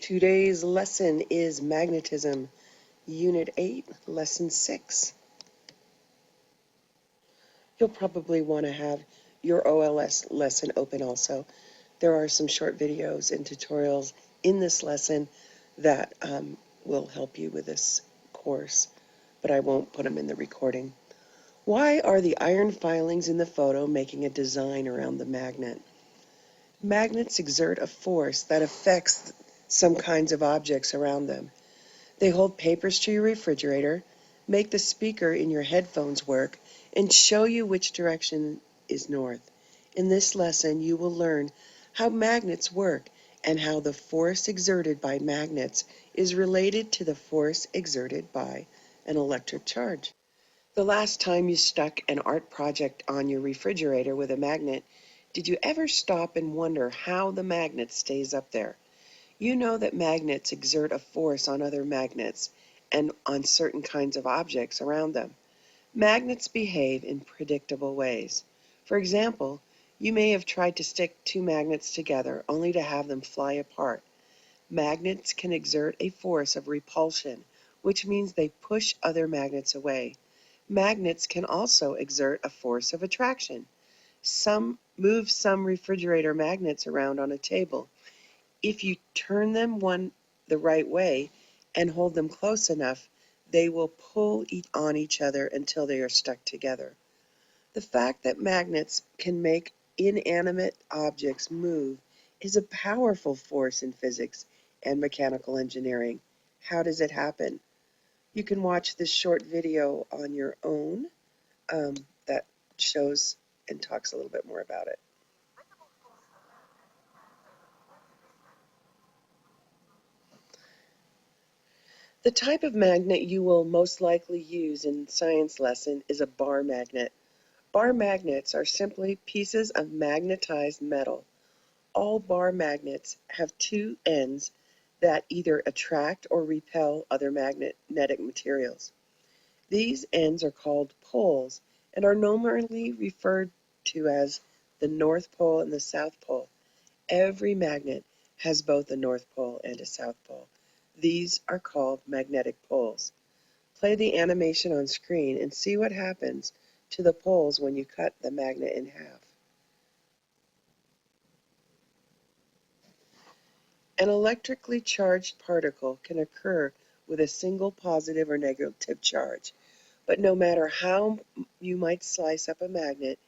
Today's lesson is Magnetism, Unit 8, Lesson 6. You'll probably want to have your OLS lesson open also. There are some short videos and tutorials in this lesson that will help you with this course, but I won't put them in the recording. Why are the iron filings in the photo making a design around the magnet? Magnets exert a force that affects some kinds of objects around them. They hold papers to your refrigerator, make the speaker in your headphones work, and show you which direction is north. In this lesson, you will learn how magnets work and how the force exerted by magnets is related to the force exerted by an electric charge. The last time you stuck an art project on your refrigerator with a magnet, did you ever stop and wonder how the magnet stays up there? You know that magnets exert a force on other magnets and on certain kinds of objects around them. Magnets behave in predictable ways. For example, you may have tried to stick two magnets together only to have them fly apart. Magnets can exert a force of repulsion, which means they push other magnets away. Magnets can also exert a force of attraction. Move some refrigerator magnets around on a table. If you turn them the right way and hold them close enough, they will pull on each other until they are stuck together. The fact that magnets can make inanimate objects move is a powerful force in physics and mechanical engineering. How does it happen? You can watch this short video on your own that shows and talks a little bit more about it. The type of magnet you will most likely use in science lesson is a bar magnet. Bar magnets are simply pieces of magnetized metal. All bar magnets have two ends that either attract or repel other magnetic materials. These ends are called poles and are normally referred to as the North Pole and the South Pole. Every magnet has both a North Pole and a South Pole. These are called magnetic poles. Play the animation on screen and see what happens to the poles when you cut the magnet in half. An electrically charged particle can occur with a single positive or negative charge, but no matter how you might slice up a magnet,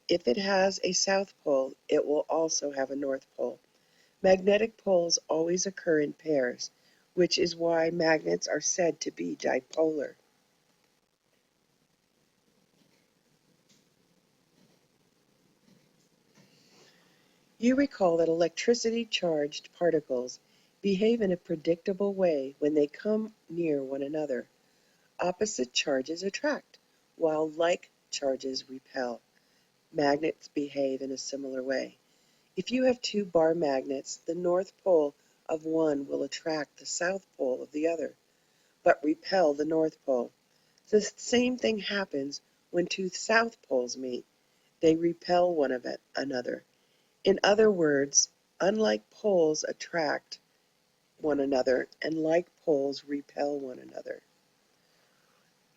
if it has a south pole, it will also have a north pole. Magnetic poles always occur in pairs, which is why magnets are said to be dipolar. You recall that electricity-charged particles behave in a predictable way when they come near one another. Opposite charges attract, while like charges repel. Magnets behave in a similar way. If you have two bar magnets, the north pole of one will attract the south pole of the other, but repel the north pole. The same thing happens when two south poles meet. They repel one another. In other words, unlike poles attract one another and like poles repel one another.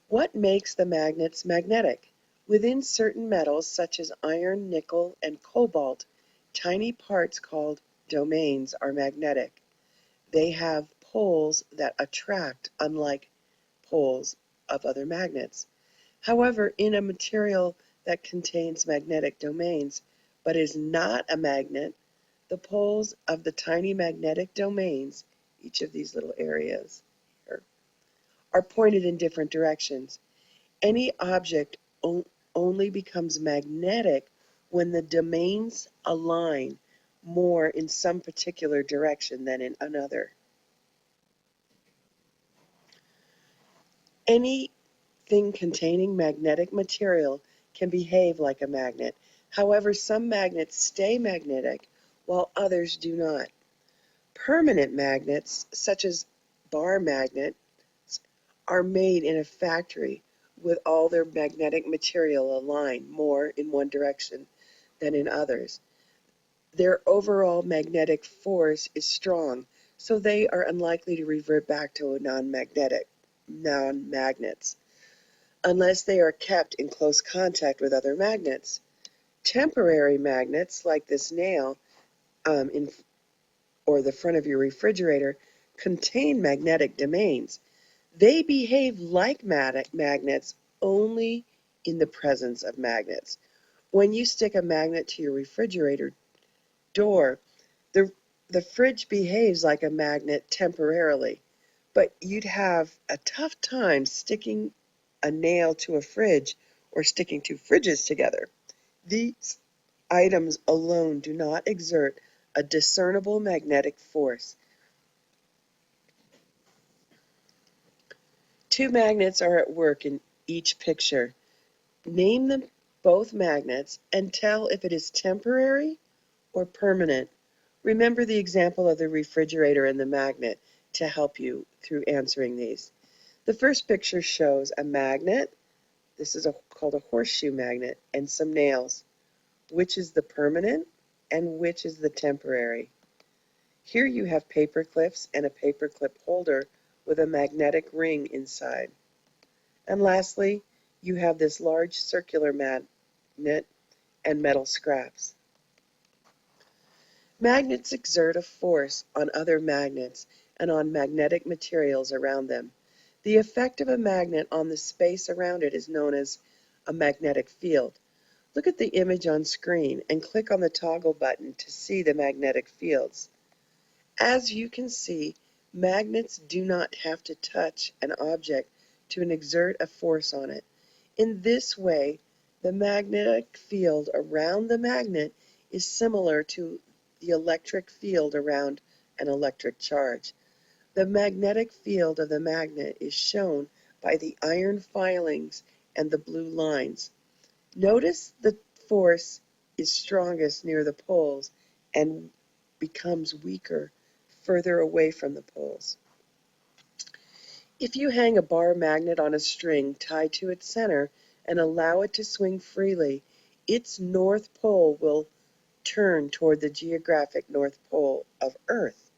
What makes the magnets magnetic? Within certain metals such as iron, nickel, and cobalt, tiny parts called domains are magnetic. They have poles that attract, unlike poles of other magnets. However, in a material that contains magnetic domains but is not a magnet, the poles of the tiny magnetic domains, each of these little areas here, are pointed in different directions. Any object only becomes magnetic when the domains align more in some particular direction than in another. Anything containing magnetic material can behave like a magnet. However, some magnets stay magnetic while others do not. Permanent magnets, such as bar magnets, are made in a factory with all their magnetic material aligned more in one direction than in others. Their overall magnetic force is strong, so they are unlikely to revert back to non-magnets, unless they are kept in close contact with other magnets. Temporary magnets, like this nail or the front of your refrigerator, contain magnetic domains. They behave like magnets only in the presence of magnets. When you stick a magnet to your refrigerator door, the, the fridge behaves like a magnet temporarily, but you'd have a tough time sticking a nail to a fridge or sticking two fridges together. These items alone do not exert a discernible magnetic force. Two magnets are at work in each picture. Name them both magnets and tell if it is temporary or permanent. Remember the example of the refrigerator and the magnet to help you through answering these. The first picture shows a magnet. This is called a horseshoe magnet, and some nails. Which is the permanent and which is the temporary? Here you have paper clips and a paper clip holder with a magnetic ring inside. And lastly, you have this large circular magnet and metal scraps. Magnets exert a force on other magnets and on magnetic materials around them. The effect of a magnet on the space around it is known as a magnetic field. Look at the image on screen and click on the toggle button to see the magnetic fields. As you can see, magnets do not have to touch an object to exert a force on it. In this way, the magnetic field around the magnet is similar to the electric field around an electric charge. The magnetic field of the magnet is shown by the iron filings and the blue lines. Notice the force is strongest near the poles and becomes weaker further away from the poles. If you hang a bar magnet on a string tied to its center and allow it to swing freely, its north pole will turn toward the geographic north pole of Earth.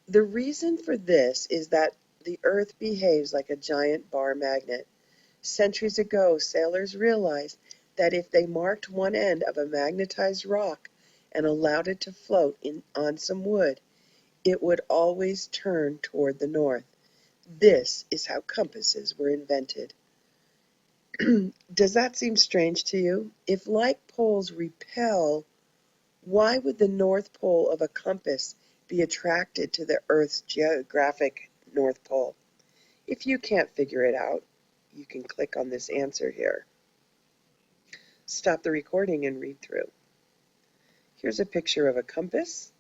The reason for this is that the Earth behaves like a giant bar magnet. Centuries ago, sailors realized that if they marked one end of a magnetized rock and allowed it to float on some wood, it would always turn toward the north. This is how compasses were invented. Does that seem strange to you? If like poles repel, why would the north pole of a compass be attracted to the Earth's geographic north pole? If you can't figure it out, you can click on this answer here. Stop the recording and read through. Here's a picture of a compass,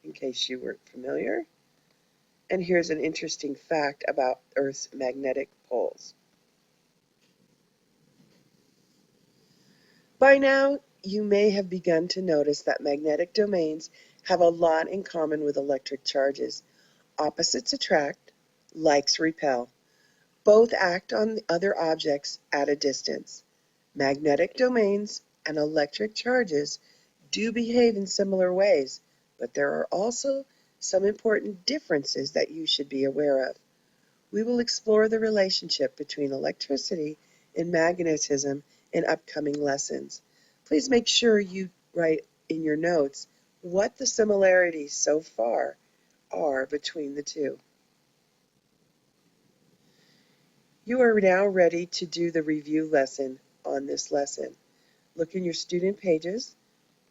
in case you weren't familiar. And here's an interesting fact about Earth's magnetic poles. By now, you may have begun to notice that magnetic domains have a lot in common with electric charges. Opposites attract, likes repel. Both act on other objects at a distance. Magnetic domains and electric charges do behave in similar ways, but there are also some important differences that you should be aware of. We will explore the relationship between electricity and magnetism in upcoming lessons. Please make sure you write in your notes what the similarities so far are between the two. You are now ready to do the review lesson on this lesson. Look in your student pages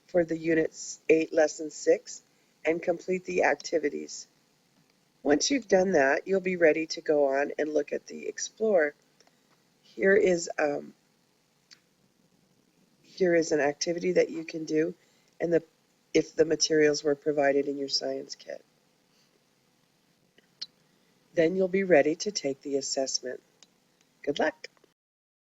for the Unit 8 Lesson 6 and complete the activities. Once you've done that, you'll be ready to go on and look at the Explore. Here is an activity that you can do, and if the materials were provided in your science kit. Then you'll be ready to take the assessment. Good luck.